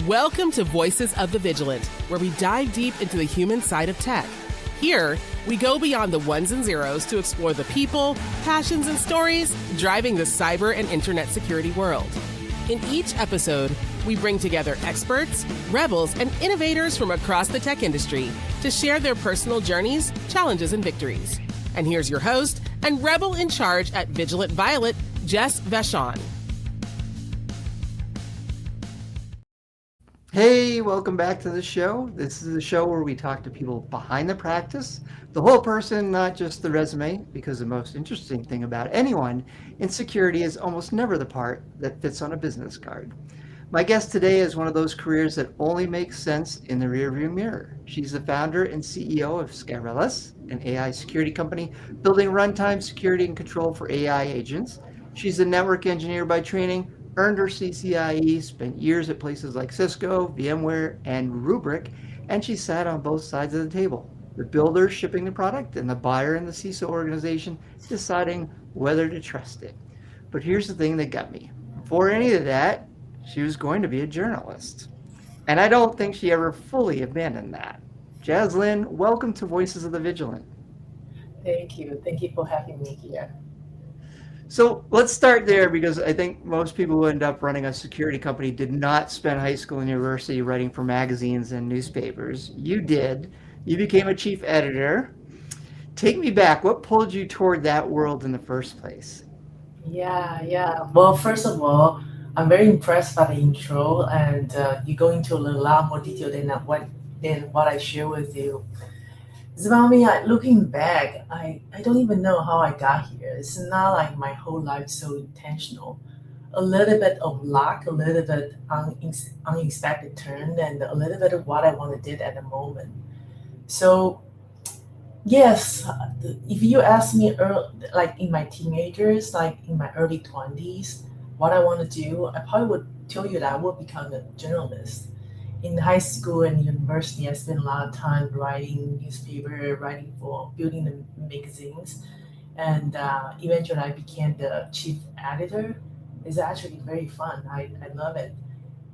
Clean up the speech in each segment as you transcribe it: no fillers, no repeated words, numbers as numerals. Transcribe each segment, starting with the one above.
Welcome to Voices of the Vigilant, where we dive deep into the human side of tech. Here, we go beyond the ones and zeros to explore the people, passions, and stories driving the cyber and internet security world. In each episode, we bring together experts, rebels, and innovators from across the tech industry to share their personal journeys, challenges, and victories. And here's your host and rebel in charge at Vigilant Violet, Jess Vachon. Hey, welcome back to the show. This is the show where we talk to people behind the practice, the whole person, not just the resume, because the most interesting thing about anyone in security is almost never the part that fits on a business card. My guest today is one of those careers that only makes sense in the rearview mirror. She's the founder and CEO of Skyrelis, an AI security company building runtime security and control for AI agents. She's a network engineer by training, earned her CCIE, spent years at places like Cisco, VMware, and Rubrik, and she sat on both sides of the table. The builder shipping the product and the buyer in the CISO organization deciding whether to trust it. But here's the thing that got me. Before any of that, she was going to be a journalist. And I don't think she ever fully abandoned that. Jaz Lin, welcome to Voices of the Vigilant. Thank you. Thank you for having me here. So let's start there, because I think most people who end up running a security company did not spend high school and university writing for magazines and newspapers. You did. You became a chief editor. Take me back. What pulled you toward that world in the first place? Yeah. Well, first of all, I'm very impressed by the intro, and you go into a lot more detail than what I share with you. It's about me. Looking back, I don't even know how I got here. It's not like my whole life so intentional. A little bit of luck, a little bit unexpected turn, and a little bit of what I want to do at the moment. So, yes, if you ask me, like in my teenagers, like in my early 20s, what I want to do, I probably would tell you that I would become a journalist. In high school and university, I spent a lot of time writing newspaper, writing for building the magazines, and eventually I became the chief editor. It's actually very fun. I love it.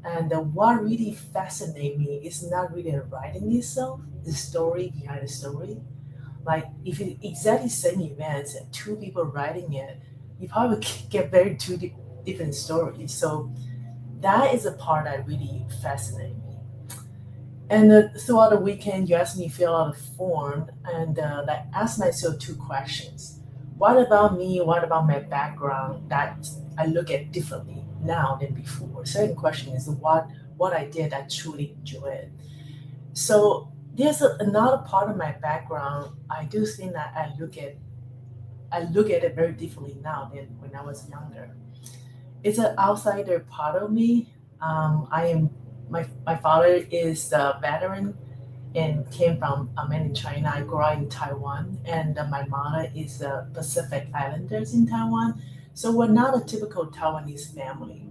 And what really fascinates me is not really the writing itself, the story behind the story. Like if it's exactly same events and two people writing it, you probably get very two different stories. So that is a part that really fascinates me. And throughout the weekend, you asked me to fill out a form, and I asked myself two questions. What about me? What about my background that I look at differently now than before? Second question is what I did I truly enjoyed. So there's another part of my background. I do think that I look at it very differently now than when I was younger. It's an outsider part of me. My father is a veteran and came from mainland China. I grew up in Taiwan, and my mother is a Pacific Islanders in Taiwan. So we're not a typical Taiwanese family.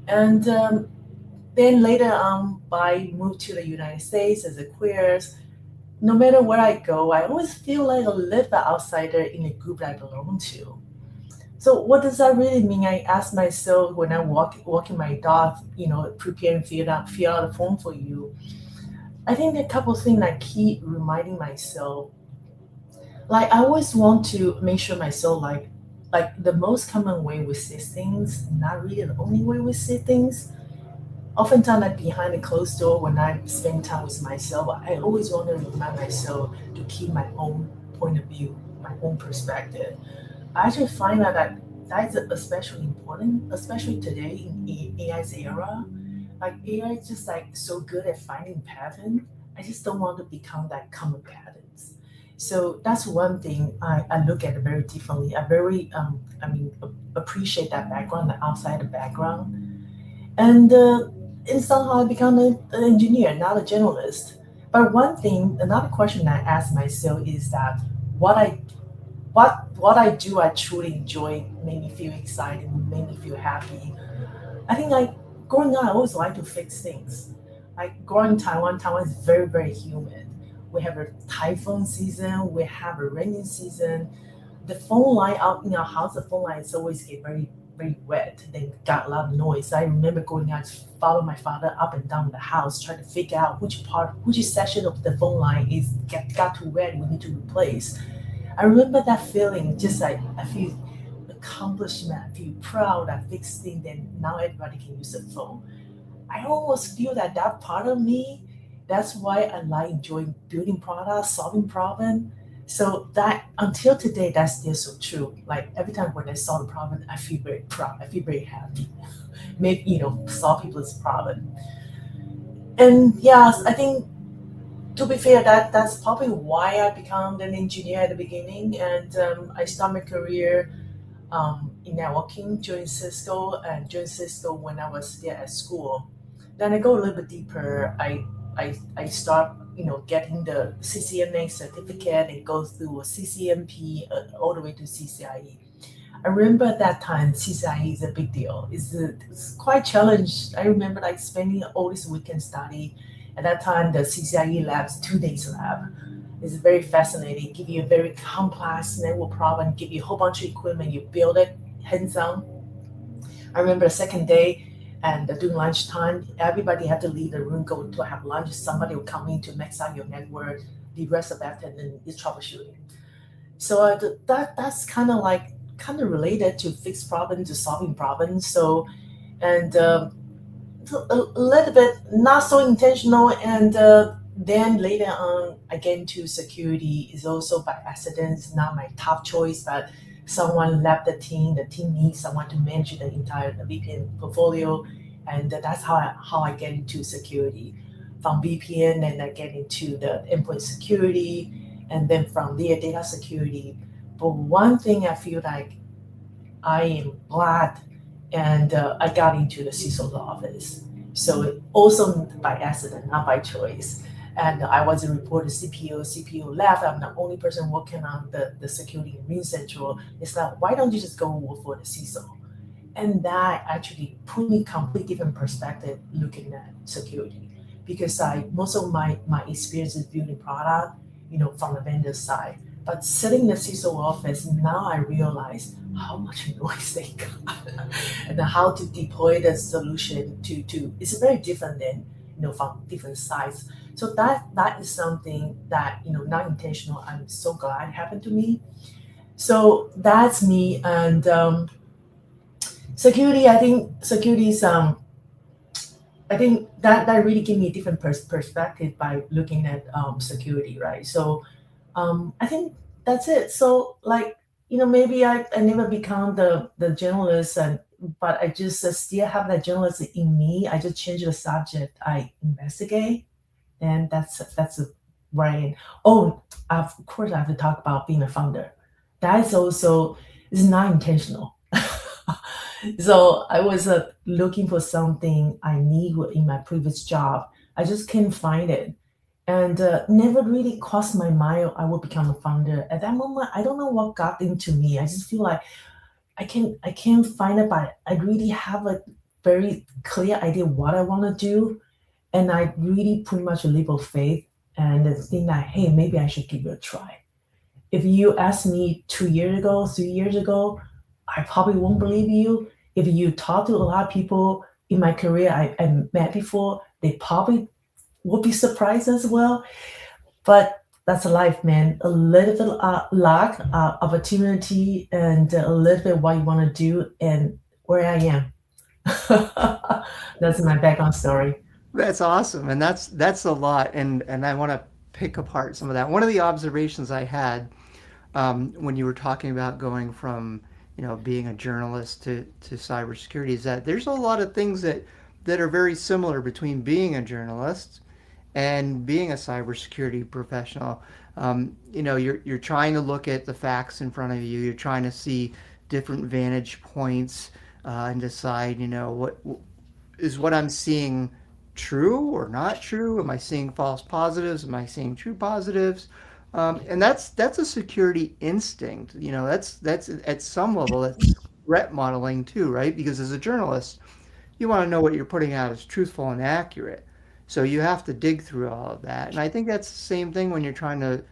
And then later on, I moved to the United States as a queer. No matter where I go, I always feel like a little bit outsider in a group that I belong to. So what does that really mean? I ask myself when I walking my dog, prepare and fill out the form for you. I think a couple of things I keep reminding myself. Like I always want to make sure myself like the most common way we see things, not really the only way we see things. Oftentimes, like behind a closed door, when I spend time with myself, I always want to remind myself to keep my own point of view, my own perspective. I actually find out that that's especially important, especially today in AI's era. Like AI is just like so good at finding patterns. I just don't want to become that common patterns. So that's one thing I look at it very differently. I very appreciate that background, the outside the background, and somehow I become an engineer, not a journalist. But another question I ask myself is that what I do, I truly enjoy, made me feel excited, made me feel happy. I think like growing up, I always like to fix things. Like growing in Taiwan is very, very humid. We have a typhoon season, we have a rainy season. The phone line out in our house, the phone line is always get very very wet, then got a lot of noise. I remember going out to follow my father up and down the house, trying to figure out which section of the phone line got too wet, we need to replace. I remember that feeling, just like I feel accomplishment, I feel proud, I fixed things, then now everybody can use the phone. I almost feel that part of me, that's why I like enjoying building products, solving problems. So that until today, that's still so true. Like every time when I solve a problem, I feel very proud. I feel very happy. Maybe solve people's problem. And yes, I think to be fair, that's probably why I become an engineer at the beginning, and I started my career in networking, joined Cisco, and joined Cisco when I was still at school. Then I go a little bit deeper. I start getting the CCNA certificate and go through a CCNP all the way to CCIE. I remember at that time CCIE is a big deal. It's quite challenged. I remember like spending all this weekend study. At that time, the CCIE lab's 2 days lab. It's very fascinating. Give you a very complex network problem, give you a whole bunch of equipment, you build it hands-on. I remember the second day, and during lunchtime, everybody had to leave the room, go to have lunch. Somebody would come in to max out your network. The rest of that, and then is troubleshooting. So that's kind of related to fixed problems to solving problems. So and a little bit not so intentional, and then later on I get into security is also by accident. It's not my top choice, but someone left the team needs someone to manage the entire VPN portfolio, and that's how I get into security. From VPN, and I get into the endpoint security, and then from there data security. But one thing I feel like I am glad, and I got into the CISO's office. So also by accident, not by choice. And I was a reporter CPO. CPO left. I'm the only person working on the security in RingCentral. It's like, why don't you just go work for the CISO? And that actually put me complete different perspective looking at security, because most of my experience is building product, from the vendor side. But sitting in the CISO office, now I realize how much noise they got and how to deploy the solution to it's very different than from different sides. So that is something that not intentional. I'm so glad it happened to me. So that's me. And security, I think security is I think that really gave me a different perspective by looking at security, right? So I think that's it. So like maybe I never become the journalist, but I just still have that journalist in me. I just change the subject I investigate, and that's where I am. Oh, of course I have to talk about being a founder. That is also is not intentional. So I was looking for something I need in my previous job. I just couldn't find it, and never really crossed my mind I would become a founder. At that moment, I don't know what got into me. I just feel like I can't find it, but I really have a very clear idea what I want to do, and I really pretty much a leap of faith and think that hey, maybe I should give it a try. If you asked me 2 years ago, 3 years ago, I probably won't believe you. If you talk to a lot of people in my career I met before, they probably would be surprised as well. But that's life, man. A little bit luck, opportunity, and a little bit what you want to do, and where I am. That's my background story. That's awesome, and that's a lot, and I want to pick apart some of that. One of the observations I had when you were talking about going from being a journalist to cybersecurity is that there's a lot of things that are very similar between being a journalist and being a cybersecurity professional. You're trying to look at the facts in front of you. You're trying to see different vantage points and decide, what I'm seeing true or not true? Am I seeing false positives? Am I seeing true positives? And that's a security instinct. That's at some level that's threat modeling too, right? Because as a journalist, you want to know what you're putting out is truthful and accurate. So you have to dig through all of that. And I think that's the same thing when you're trying to,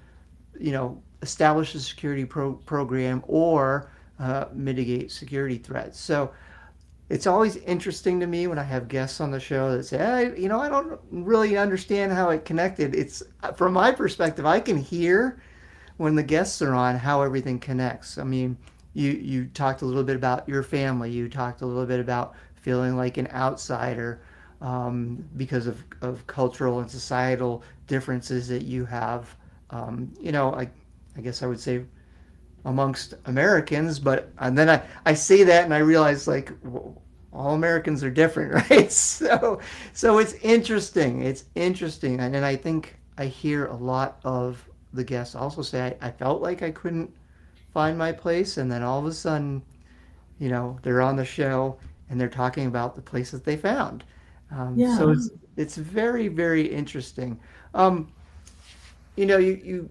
establish a security program or mitigate security threats. So it's always interesting to me when I have guests on the show that say, I don't really understand how it connected. It's from my perspective, I can hear when the guests are on how everything connects. I mean, you talked a little bit about your family. You talked a little bit about feeling like an outsider because of cultural and societal differences that you have. I guess I would say amongst Americans, but and then I say that and I realize like all Americans are different, right? So it's interesting. It's interesting, and I think I hear a lot of the guests also say I felt like I couldn't find my place, and then all of a sudden, they're on the show and they're talking about the place that they found. So Yeah. it's very very interesting. Um, you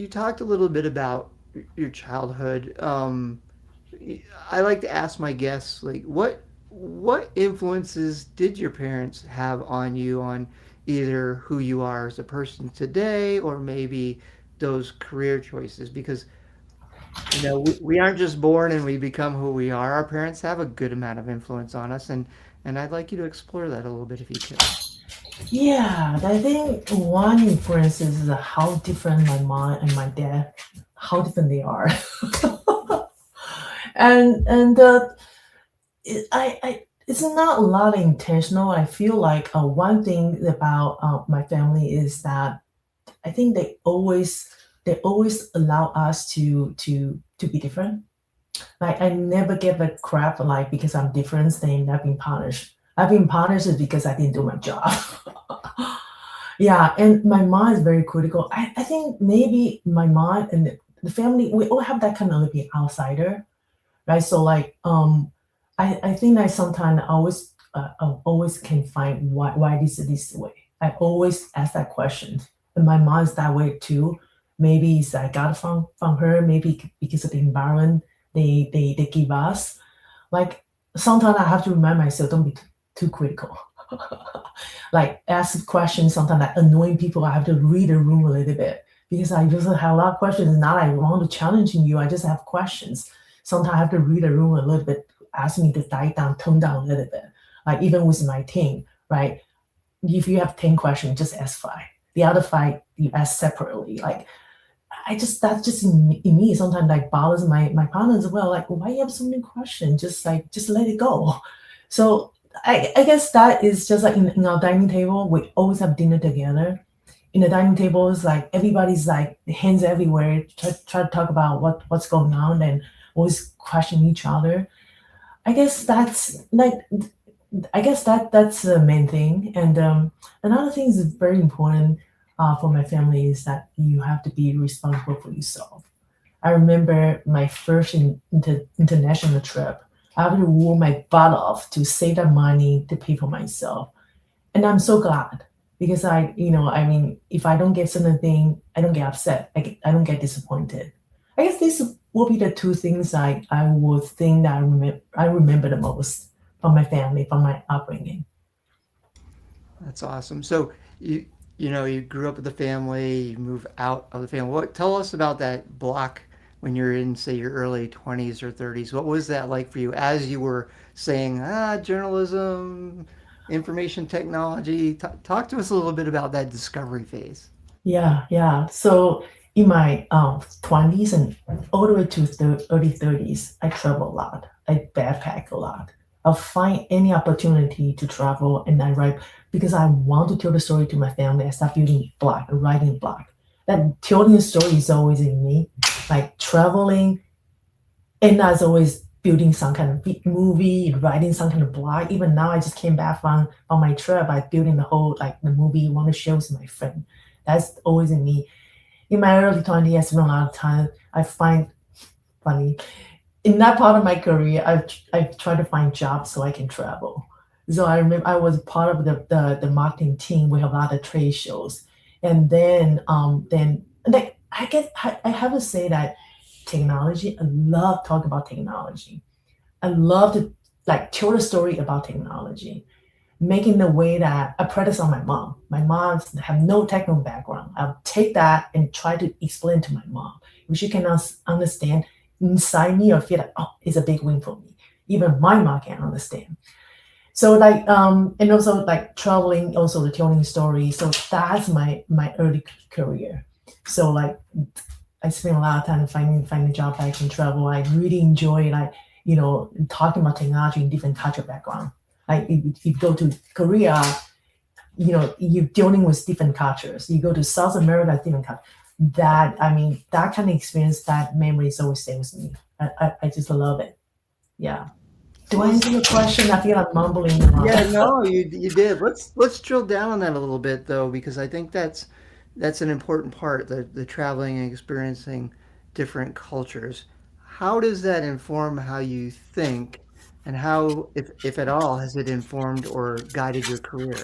talked a little bit about your childhood. I like to ask my guests like what influences did your parents have on you on either who you are as a person today or maybe those career choices because we aren't just born and we become who we are. Our parents have a good amount of influence on us, and I'd like you to explore that a little bit if you could. Yeah, I think one influence is how different my mom and my dad, how different they are. And it's not a lot intentional. I feel like one thing about my family is that I think they always allow us to be different. Like I never give a crap like because I'm different saying I've been punished. I've been punished is because I didn't do my job. Yeah, and my mom is very critical. I think maybe my mom and the family, we all have that kind of like outsider, right? So like I think I sometimes always can find why this is this way. I always ask that question. And my mom is that way too. Maybe it's I got it from her, maybe because of the environment they give us. Like sometimes I have to remind myself, don't be too critical. Like ask questions, sometimes like annoying people, I have to read the room a little bit because I just have a lot of questions. Not I want to challenging you, I just have questions. Sometimes I have to read the room a little bit, ask me to die down, tone down a little bit. Like even with my team, right? If you have 10 questions, just ask five. The other five you ask separately. Like that's just in me sometimes like bothers my partner as well. Like why you have so many questions? Just let it go. So I guess that is just like in our dining table, we always have dinner together. In the dining tables, like everybody's like hands everywhere, try to talk about what's going on and always question each other. I guess that's the main thing. And another thing is very important for my family is that you have to be responsible for yourself. I remember my first international trip. I had to work my butt off to save that money to pay for myself. And I'm so glad because I mean, if I don't get certain thing, I don't get upset. I don't get disappointed. I guess these will be the two things I would think that I remember the most from my family, from my upbringing. That's awesome. So you grew up with the family, you move out of the family. Tell us about that block when you're in, say, your early 20s or 30s. What was that like for you as you were saying, journalism, information technology? Talk to us a little bit about that discovery phase. Yeah, yeah. So in my 20s and all the way to the early 30s, I travel a lot. I backpack a lot. I'll find any opportunity to travel and I write because I want to tell the story to my family. I start building blog, writing blog. That telling the story is always in me, like traveling, and as always building some kind of big movie, writing some kind of blog. Even now, I just came back from my trip. I building the whole like the movie. Want to share with my friend. That's always in me. In my early 20s, I spent a lot of time. I find funny in that part of my career. I try to find jobs so I can travel. So I remember I was part of the marketing team. We have a lot of trade shows, and then like I guess I have to say that technology. I love talking about technology. I love to like tell the story about technology, making the way that I practice on my mom. My mom have no technical background. I'll take that and try to explain to my mom. If she cannot understand, inside me, or feel like, oh, it's a big win for me. Even my mom can understand. So like and also like traveling, also the telling story. So that's my early career. So like I spent a lot of time finding a job I can travel. I really enjoy like talking about technology in different culture background. Like if you go to Korea, you're dealing with different cultures. You go to South America, different culture. That kind of experience, that memories always stay with me. I just love it. Yeah. Do I answer your question? I feel like mumbling. Yeah, no, you did. Let's drill down on that a little bit though, because I think that's an important part, the traveling and experiencing different cultures. How does that inform how you think, and how, if at all, has it informed or guided your career?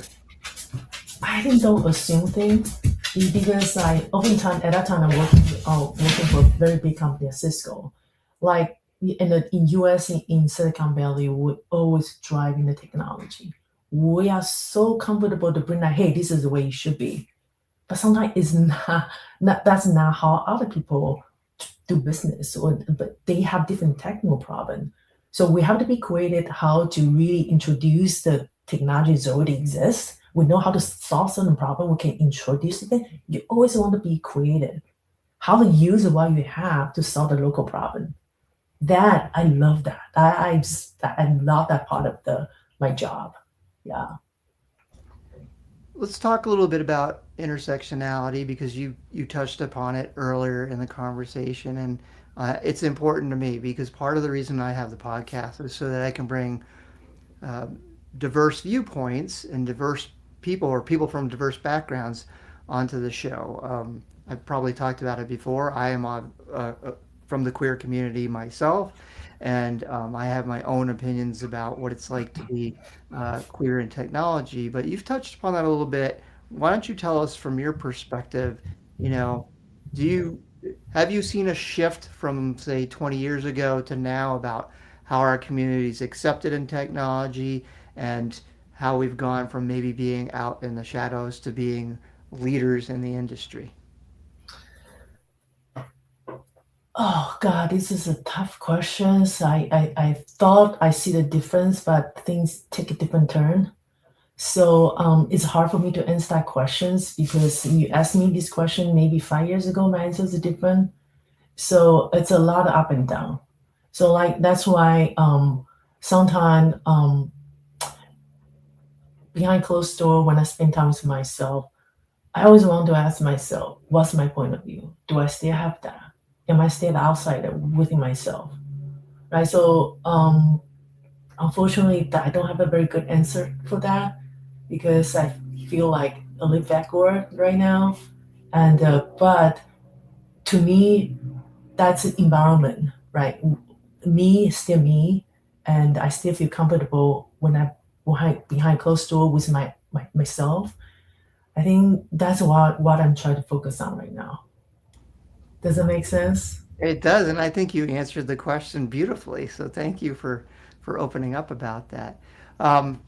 I think don't assume things, because I oftentimes at that time I'm working for a very big company, Cisco. Like in US, in Silicon Valley, we always driving the technology. We are so comfortable to bring that, hey, this is the way it should be. But sometimes it's not that's not how other people do business, but they have different technical problem. So we have to be creative how to really introduce the technologies that already exist. We know how to solve certain problem. We can introduce it. You always want to be creative. How to use what you have to solve the local problem. That I love that. I love that part of my job. Yeah. Let's talk a little bit about intersectionality, because you touched upon it earlier in the conversation, and it's important to me because part of the reason I have the podcast is so that I can bring uh, diverse viewpoints and diverse people, or people from diverse backgrounds, onto the show. I've probably talked about it before. I am from the queer community myself, and I have my own opinions about what it's like to be queer in technology. But you've touched upon that a little bit. Why don't you tell us from your perspective? You know, do you have you seen a shift from say 20 years ago to now about how our communities accepted in technology, and how we've gone from maybe being out in the shadows to being leaders in the industry? Oh God, this is a tough question. So I thought I see the difference, but things take a different turn. So it's hard for me to answer that questions, because you asked me this question maybe 5 years ago, my answers are different. So it's a lot of up and down. So like that's why sometimes behind closed door, when I spend time with myself, I always want to ask myself, what's my point of view? Do I still have that? Am I still outsider within myself? Right. So unfortunately, I don't have a very good answer for that, because I feel like a little backward right now. And but to me, that's the environment, right? Me still me, and I still feel comfortable when I behind closed door with myself. I think that's what I'm trying to focus on right now. Does it make sense? It does, and I think you answered the question beautifully. So thank you for opening up about that.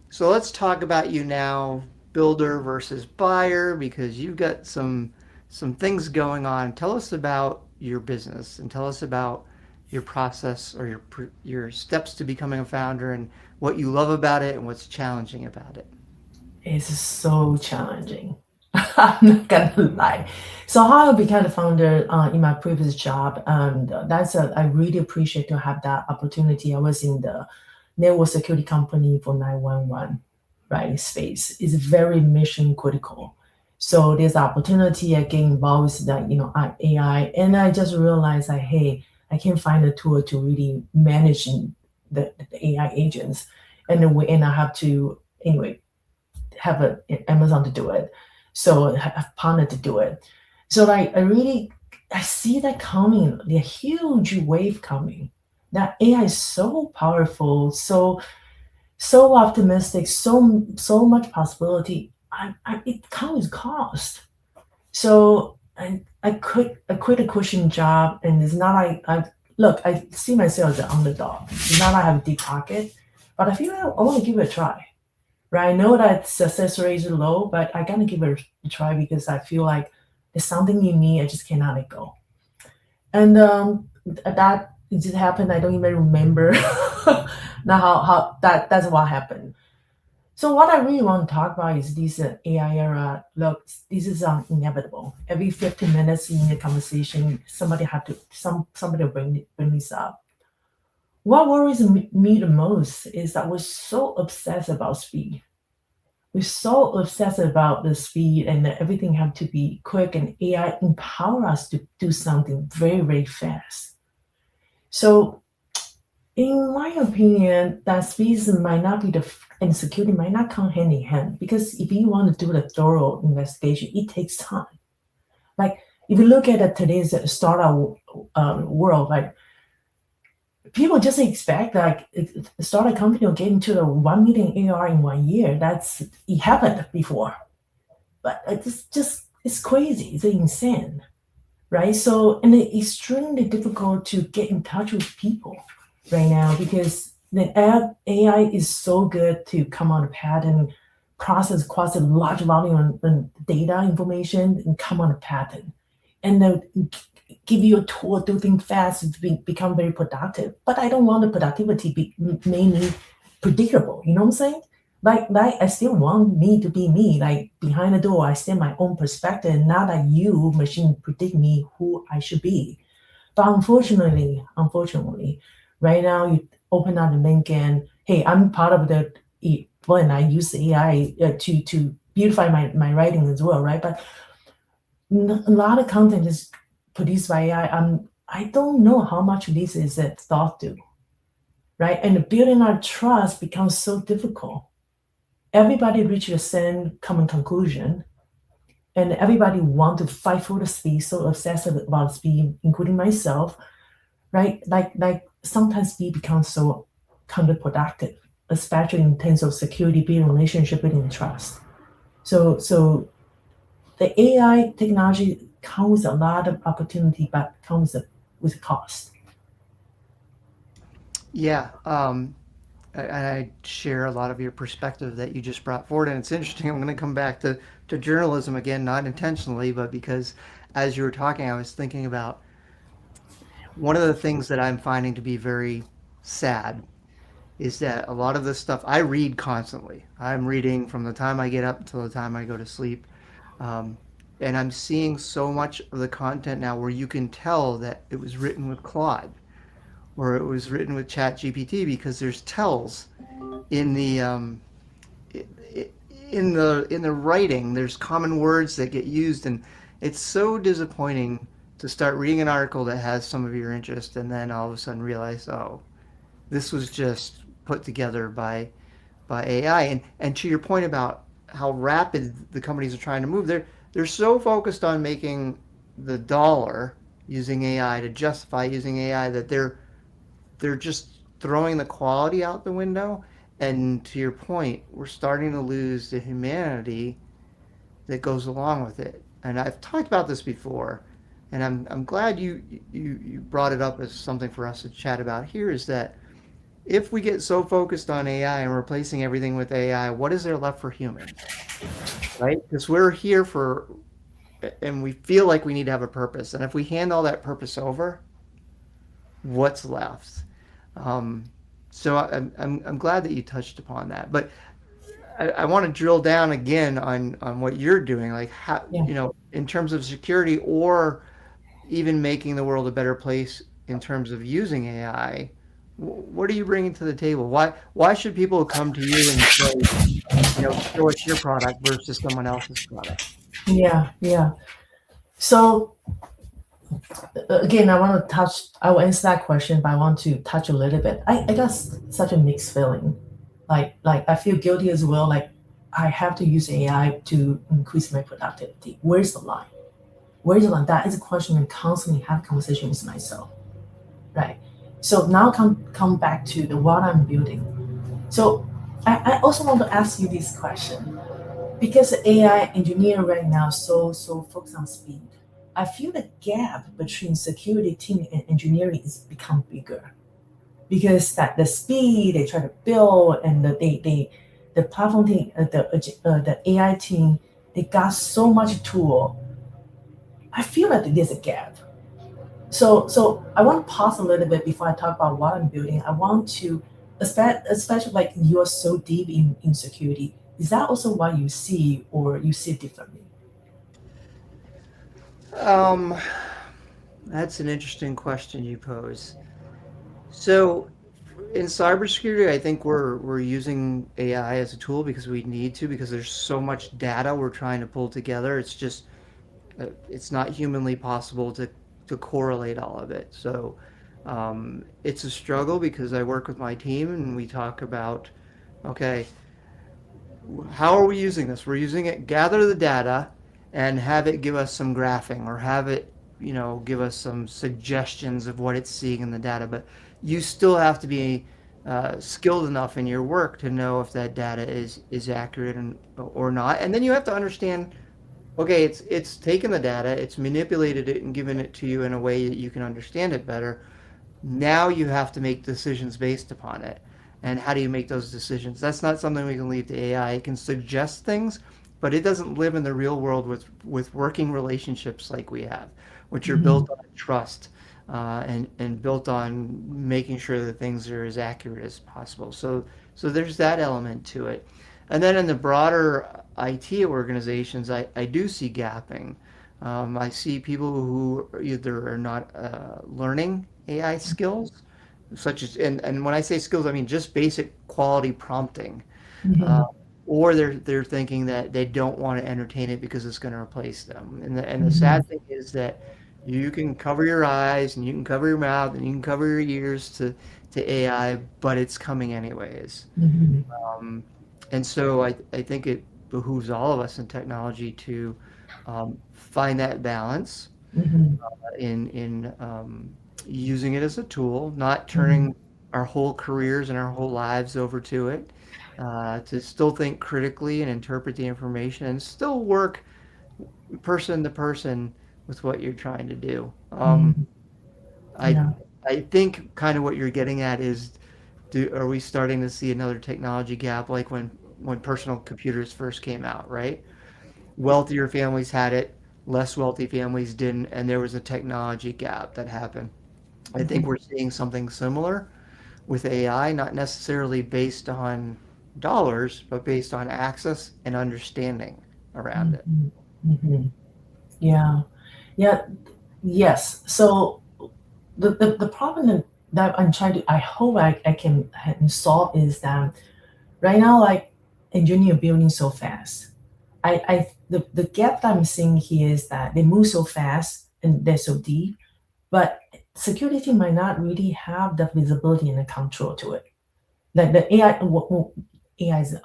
So let's talk about you now, builder versus buyer, because you've got some things going on. Tell us about your business, and tell us about your process, or your steps to becoming a founder, and what you love about it and what's challenging about it. It's so challenging. I'm not gonna lie. So how I became a founder in my previous job, and I really appreciate to have that opportunity. I was in the network security company for 911, right? Space is very mission critical. So there's opportunity I get involved with that, AI, and I just realized that hey, I can find a tool to really manage the AI agents, and I have to anyway have Amazon to do it. So I have partner to do it. So like I see that coming, the huge wave coming. That AI is so powerful, so optimistic, so much possibility. It comes with cost. So I quit a cushion job, and it's not like I look. I see myself as an underdog. It's not like I have a deep pocket, but I feel like I want to give it a try. Right? I know that success rate is low, but I gotta give it a try, because I feel like there's something in me I just cannot let go. And that it just happened. I don't even remember now how that's what happened. So what I really want to talk about is this AI era. Look, this is inevitable. Every 15 minutes in the conversation, somebody bring this up. What worries me the most is that we're so obsessed about speed. We're so obsessed about the speed and that everything have to be quick, and AI empower us to do something very, very fast. So in my opinion, that speed might not be and security might not come hand in hand, because if you want to do the thorough investigation, it takes time. Like if you look at today's startup world, like people just expect like start a company or get into the 1 million AR in 1 year. It happened before, but it's crazy. It's insane, right? So, and it's extremely difficult to get in touch with people right now, because the AI is so good to come on a pattern, process quite a large volume of data information and come on a pattern, and then give you a tool, do things fast, become very productive. But I don't want the productivity be mainly predictable. You know what I'm saying? Like I still want me to be me. Like behind the door, I stand my own perspective, not that you machine predict me who I should be. But unfortunately, right now you open up the link and hey, I'm part of the when I use AI to beautify my writing as well, right? But a lot of content is produced by AI. I don't know how much of this is thought to, right? And building our trust becomes so difficult. Everybody reaches the same common conclusion, and everybody want to fight for the speed, so obsessed about speed, including myself, right? Like sometimes speed becomes so counterproductive, especially in terms of security, building relationship, building trust. So the AI technology comes with a lot of opportunity, but comes with cost. Yeah, I share a lot of your perspective that you just brought forward, and it's interesting. I'm going to come back to journalism again, not intentionally, but because as you were talking, I was thinking about one of the things that I'm finding to be very sad is that a lot of this stuff I read constantly. I'm reading from the time I get up until the time I go to sleep. Um, and I'm seeing so much of the content now where you can tell that it was written with Claude or it was written with Chat GPT, because there's tells in the in the writing. There's common words that get used, and it's so disappointing to start reading an article that has some of your interest and then all of a sudden realize, oh, this was just put together by AI. And to your point about how rapid the companies are trying to move, they're so focused on making the dollar using AI to justify using AI that they're just throwing the quality out the window. And to your point, we're starting to lose the humanity that goes along with it. And I've talked about this before, and I'm glad you brought it up as something for us to chat about here, is that if we get so focused on AI and replacing everything with AI, what is there left for humans? Right? Because we're here and we feel like we need to have a purpose. And if we hand all that purpose over, what's left? Um, so I'm glad that you touched upon that. But I want to drill down again on what you're doing, like how, Yeah. in terms of security or even making the world a better place in terms of using AI. What are you bringing to the table? Why should people come to you and say, show us your product versus someone else's product? Yeah. So again, I will answer that question, but I want to touch a little bit. I got such a mixed feeling. Like I feel guilty as well. Like I have to use AI to increase my productivity. Where's the line? That is a question I constantly have conversation with myself. Right. So now come back to what I'm building. So I also want to ask you this question, because AI engineer right now so focused on speed. I feel the gap between security team and engineering is become bigger, because that the speed they try to build and the platform team, the AI team, they got so much tool. I feel like there's a gap. So I want to pause a little bit before I talk about what I'm building. I want to, especially like you are so deep in security. Is that also what you see, or you see it differently? Um, that's an interesting question you pose. So in cybersecurity, I think we're using AI as a tool because we need to, because there's so much data we're trying to pull together. It's just it's not humanly possible to correlate all of it. So it's a struggle because I work with my team and we talk about, okay, how are we using this? We're using it, gather the data and have it give us some graphing or have it, give us some suggestions of what it's seeing in the data. But you still have to be skilled enough in your work to know if that data is accurate or not. And then you have to understand, okay, it's taken the data, it's manipulated it and given it to you in a way that you can understand it better. Now you have to make decisions based upon it. And how do you make those decisions? That's not something we can leave to AI. It can suggest things, but it doesn't live in the real world with working relationships like we have, which are Mhm. built on trust and built on making sure that things are as accurate as possible. So there's that element to it. And then in the broader IT organizations, I do see gapping. I see people who either are not learning AI skills, such as, and when I say skills, I mean just basic quality prompting, uh, Mhm. or they're thinking that they don't want to entertain it because it's going to replace them. And the Mhm. sad thing is that you can cover your eyes and you can cover your mouth and you can cover your ears to AI, but it's coming anyways. Mhm. Um, and so I think it behooves all of us in technology to find that balance Mhm. in using it as a tool, not Mhm. turning our whole careers and our whole lives over to it, to still think critically and interpret the information and still work person to person with what you're trying to do. Mhm. I Yeah. I think kind of what you're getting at is, are we starting to see another technology gap like when personal computers first came out, right? Wealthier families had it, less wealthy families didn't, and there was a technology gap that happened. I think Mhm. we're seeing something similar with AI, not necessarily based on dollars, but based on access and understanding around it. Mhm. Mhm. Yeah. Yeah. Yes. So the problem that I'm trying to, I hope I can solve is that right now, like engineer building so fast. The gap that I'm seeing here is that they move so fast and they're so deep, but security team might not really have the visibility and the control to it. Like the AI, AI is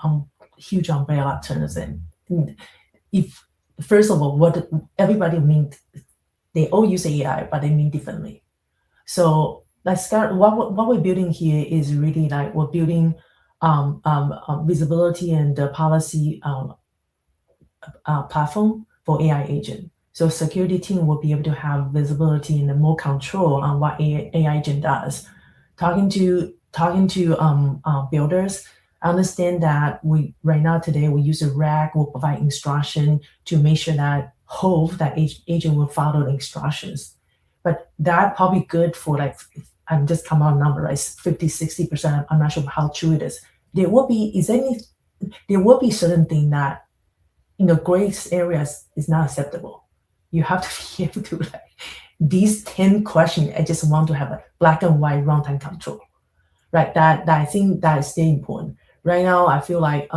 huge umbrella terms, and if first of all, what everybody means, they all use AI, but they mean differently. So like Scott, what we're building here is really like we're building visibility and the policy platform for AI agent. So security team will be able to have visibility and more control on what AI agent does. Talking to builders, I understand that we right now today we use a RAG will provide instruction to make sure that hope that agent will follow the instructions. But that probably good for like I'm just come out number, right? 50, 60%. I'm not sure how true it is. There will be certain thing that gray areas is not acceptable. You have to be able to like these 10 questions. I just want to have a black and white runtime control, right? That I think that is still important. Right now, I feel like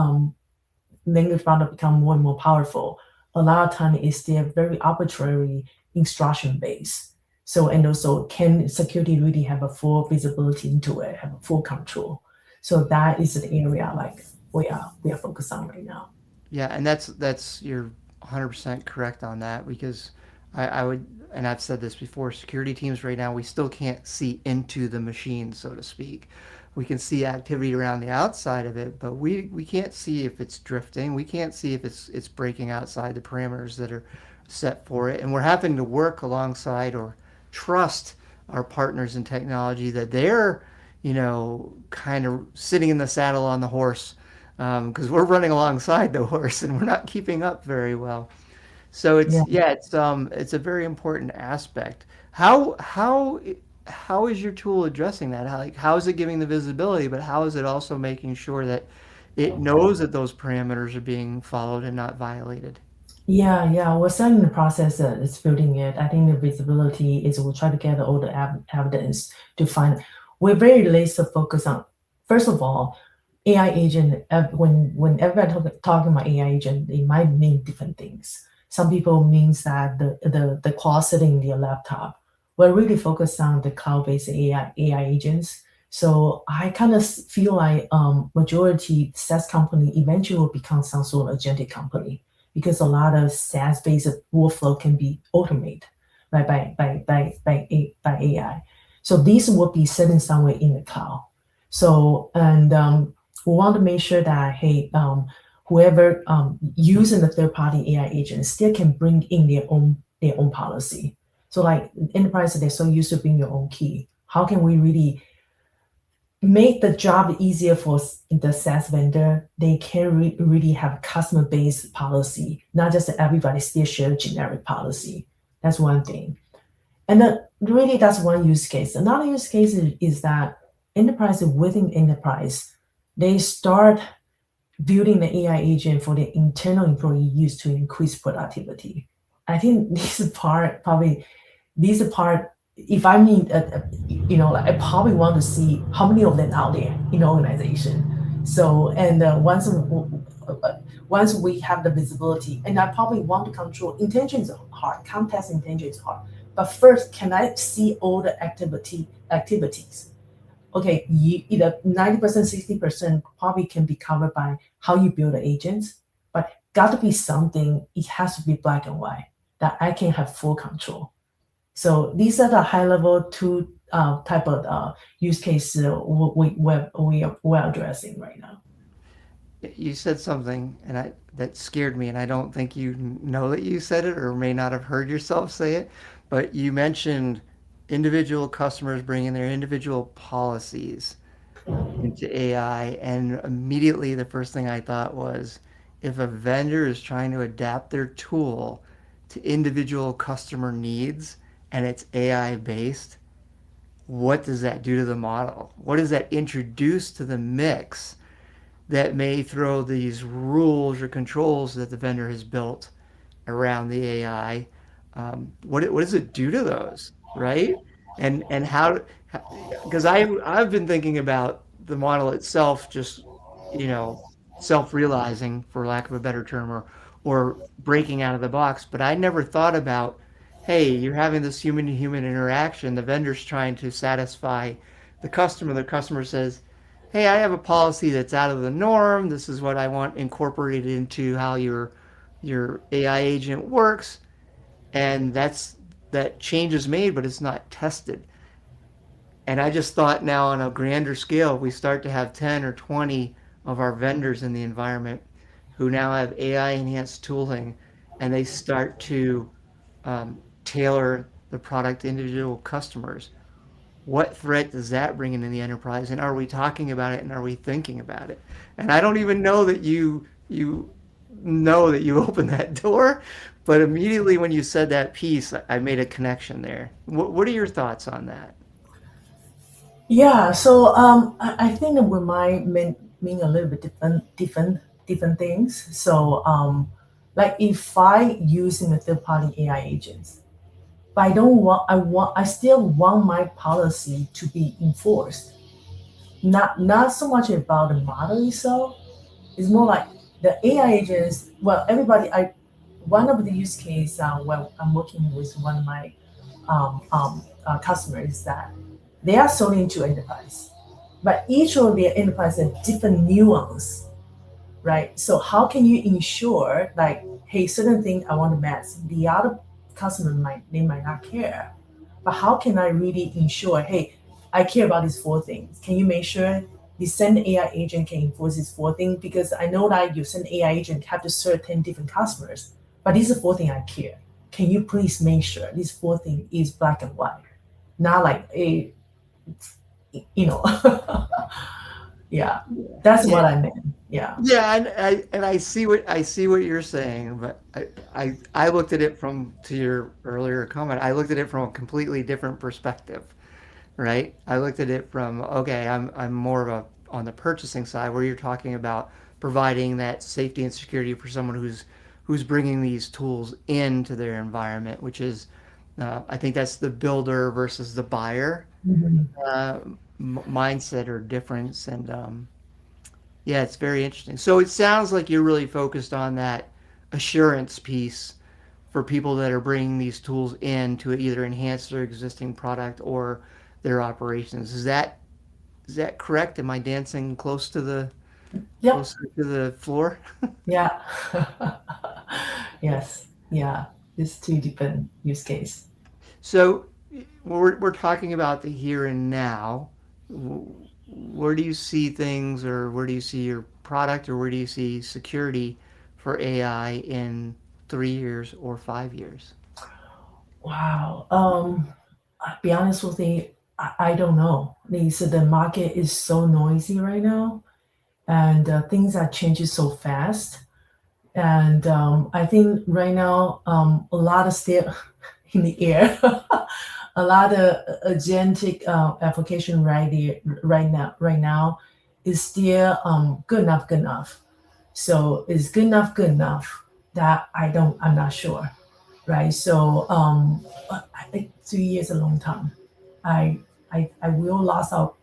language model become more and more powerful. A lot of time is still very arbitrary instruction based. So and also can security really have a full visibility into it, have a full control. So that is an area like we are focused on right now. Yeah, and that's you're 100% correct on that because I would, and I've said this before, security teams right now, we still can't see into the machine, so to speak. We can see activity around the outside of it, but we can't see if it's drifting. We can't see if it's breaking outside the parameters that are set for it. And we're having to work alongside or trust our partners in technology that they're, kind of sitting in the saddle on the horse because we're running alongside the horse and we're not keeping up very well. So Yeah. it's a very important aspect. How is your tool addressing that? How is it giving the visibility, but how is it also making sure that it knows that those parameters are being followed and not violated? Yeah. We're still in the process of it's building it. I think the visibility is we'll try to gather all the evidence to find. We're very laser focused on, first of all, AI agent. When everybody talking about AI agent, it might mean different things. Some people means that the cloud sitting in your laptop. We're really focused on the cloud-based AI agents. So I kind of feel like majority SaaS company eventually will become some sort of agentic company because a lot of SaaS-based workflow can be automated right, by AI. So these will be sitting somewhere in the cloud. So and we want to make sure that hey, whoever using the third-party AI agent still can bring in their own policy. So like enterprise, they're so used to bring your own key. How can we really make the job easier for the SaaS vendor? They can really have customer-based policy, not just everybody still share generic policy. That's one thing. And then really that's one use case. Another use case is that enterprise within enterprise, they start building the AI agent for the internal employee use to increase productivity. I think this part, if I mean, like I probably want to see how many of them out there in the organization. So, and once we have the visibility, and I probably want to control intentions are hard, context intentions are hard. But first, can I see all the activities? Okay, either 90%, 60% probably can be covered by how you build the agents, but got to be something, it has to be black and white that I can have full control. So these are the high level two type of use cases we're addressing right now. You said something that scared me, and I don't think you know that you said it or may not have heard yourself say it, but you mentioned individual customers bringing their individual policies into AI, and immediately the first thing I thought was if a vendor is trying to adapt their tool to individual customer needs and it's AI based, what does that do to the model? What does that introduce to the mix that may throw these rules or controls that the vendor has built around the AI? What does it do to those, right? And how? Because I've been thinking about the model itself, just you know, self-realizing, for lack of a better term, or breaking out of the box. But I never thought about, hey, you're having this human-to-human interaction. The vendor's trying to satisfy the customer. The customer says, hey, I have a policy that's out of the norm. This is what I want incorporated into how your AI agent works, and that change is made, but it's not tested. And I just thought now on a grander scale, we start to have 10 or 20 of our vendors in the environment who now have AI enhanced tooling, and they start to tailor the product to individual customers. What threat does that bring into the enterprise? And are we talking about it, and are we thinking about it? And I don't even know that you know that you opened that door, but immediately when you said that piece, I made a connection there. What are your thoughts on that? Yeah, so I think that we might mean a little bit different things. So like if I using a third party AI agents, but I still want my policy to be enforced. Not so much about the model itself. It's more like the AI agents. Well, everybody. One of the use case where I'm working with one of my customers is that they are sold into enterprise, but each of their enterprise has different nuance, right? So how can you ensure like, hey, certain thing I want to match, the other customer might not care, but how can I really ensure, hey, I care about these four things. Can you make sure the send AI agent can enforce these four things? Because I know that you send AI agent have to serve 10 different customers, but these are four things I care. Can you please make sure these four things is black and white, not like a, you know, Yeah, that's what I meant. Yeah. Yeah, and I see what you're saying, but I looked at it from, to your earlier comment, I looked at it from a completely different perspective, right? I looked at it from, okay, I'm more of a on the purchasing side where you're talking about providing that safety and security for someone who's bringing these tools into their environment, which is I think that's the builder versus the buyer Mhm. uh, mindset or difference, and yeah, it's very interesting. So it sounds like you're really focused on that assurance piece for people that are bringing these tools in to either enhance their existing product or their operations. Is that correct? Am I dancing Yep. closer to the floor? Yeah. Yes. Yeah. It's two different use case. So we're talking about the here and now. Where do you see things, or where do you see your product, or where do you see security for AI in 3 years or 5 years? Wow. I'll be honest with you, I don't know. The market is so noisy right now, and things are changing so fast. And I think right now, a lot of still in the air. A lot of agentic application right now is still good enough. So is good enough that I'm not sure, right? So I think 3 years is a long time. I will lost our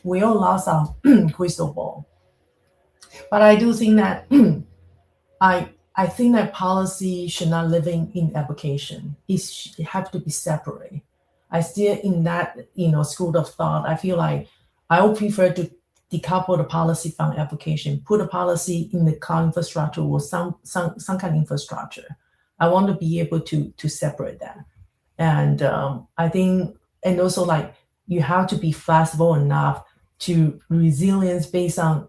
we all lost our crystal ball, but I do think that I think that policy should not living in application. It have to be separate. I still in that school of thought. I feel like I would prefer to decouple the policy from application, put a policy in the cloud infrastructure or some kind of infrastructure. I want to be able to separate that. And I think, and also like you have to be flexible enough to resilience based on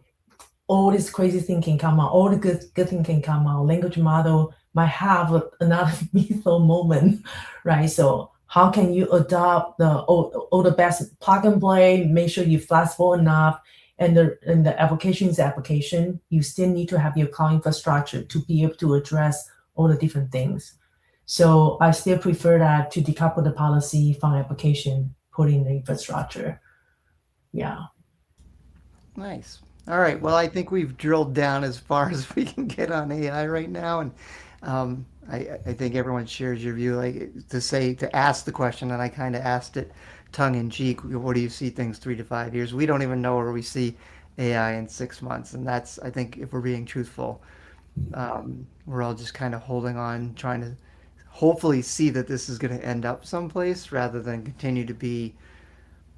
all this crazy thing can come out, all the good thing can come out. Language model might have another lethal moment, right? So how can you adopt all the best plug and play? Make sure you're flexible enough, and the application is application. You still need to have your cloud infrastructure to be able to address all the different things. So I still prefer that to decouple the policy from application, put in the infrastructure. Yeah. Nice. All right. Well, I think we've drilled down as far as we can get on AI right now, and I think everyone shares your view. Like to ask the question, and I kind of asked it tongue in cheek. What do you see things 3 to 5 years? We don't even know where we see AI in 6 months, and that's, I think, if we're being truthful, we're all just kind of holding on, trying to hopefully see that this is going to end up someplace rather than continue to be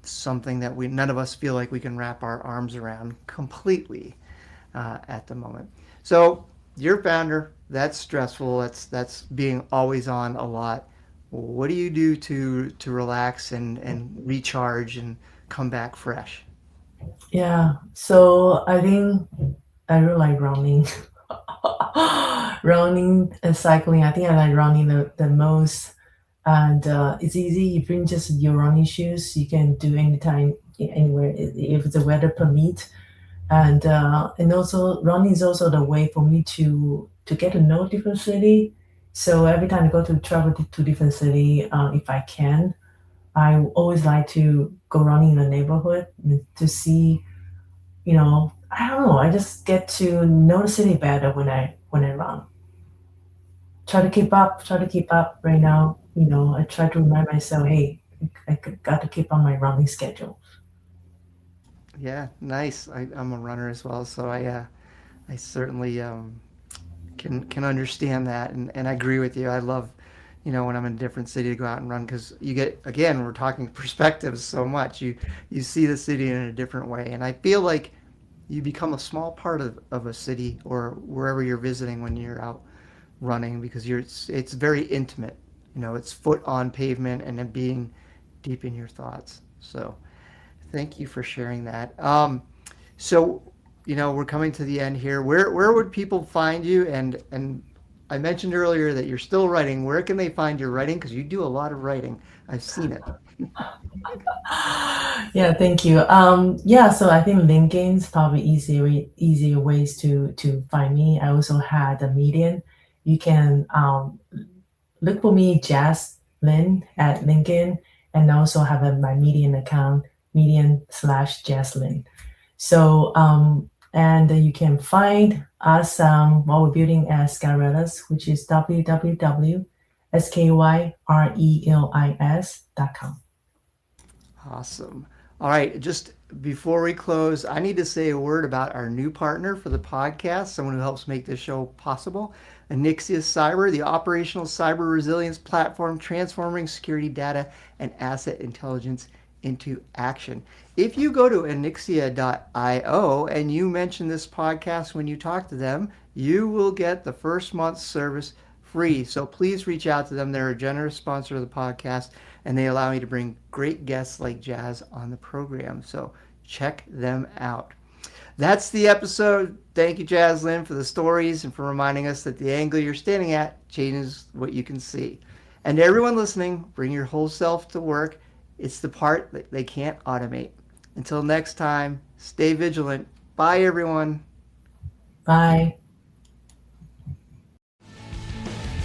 something that we none of us feel like we can wrap our arms around completely at the moment. So you're founder. That's stressful. That's being always on a lot. What do you do to relax and recharge and come back fresh? Yeah. So I think I really like running. Running and cycling. I think I like running the most. And it's easy. You bring just your running shoes. You can do anytime, anywhere, if the weather permit. And also running is also the way for me to get to know different city. So every time I go to travel to different city, if I can, I always like to go running in the neighborhood to see. I don't know. I just get to know the city better when I run. Try to keep up right now. I try to remind myself, hey, got to keep on my running schedule. Yeah, nice. I'm a runner as well, so I certainly can understand that, and I agree with you. I love, when I'm in a different city to go out and run, because you get, again, we're talking perspectives so much. You see the city in a different way, and I feel like you become a small part of a city or wherever you're visiting when you're out running, because it's very intimate. It's foot on pavement and then being deep in your thoughts. So thank you for sharing that. So, we're coming to the end here. Where would people find you? And I mentioned earlier that you're still writing. Where can they find your writing? Because you do a lot of writing. I've seen it. Yeah, thank you. So I think LinkedIn's probably easier ways to find me. I also had a Medium. You can look for me, Jaz Lin at LinkedIn, and also have my Medium account, Medium/Jaz Lin. So and you can find us while we're building at Skyrelis, which is www.skyrelis.com. Awesome. All right, just before we close, I need to say a word about our new partner for the podcast, someone who helps make this show possible, Anixia Cyber, the operational cyber resilience platform transforming security data and asset intelligence into action. If you go to anixia.io and you mention this podcast when you talk to them, you will get the first month's service free. So please reach out to them. They're a generous sponsor of the podcast, and they allow me to bring great guests like Jaz on the program. So check them out. That's the episode. Thank you, Jaz Lin, for the stories and for reminding us that the angle you're standing at changes what you can see. And to everyone listening, bring your whole self to work. It's the part that they can't automate. Until next time, stay vigilant. Bye, everyone. Bye.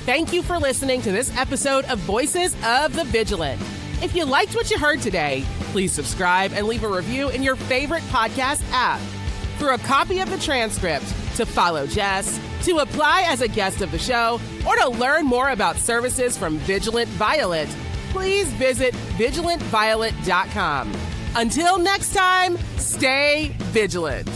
Thank you for listening to this episode of Voices of the Vigilant. If you liked what you heard today, please subscribe and leave a review in your favorite podcast app. For a copy of the transcript, to follow Jess, to apply as a guest of the show, or to learn more about services from Vigilant Violet, please visit vigilantviolet.com. Until next time, stay vigilant.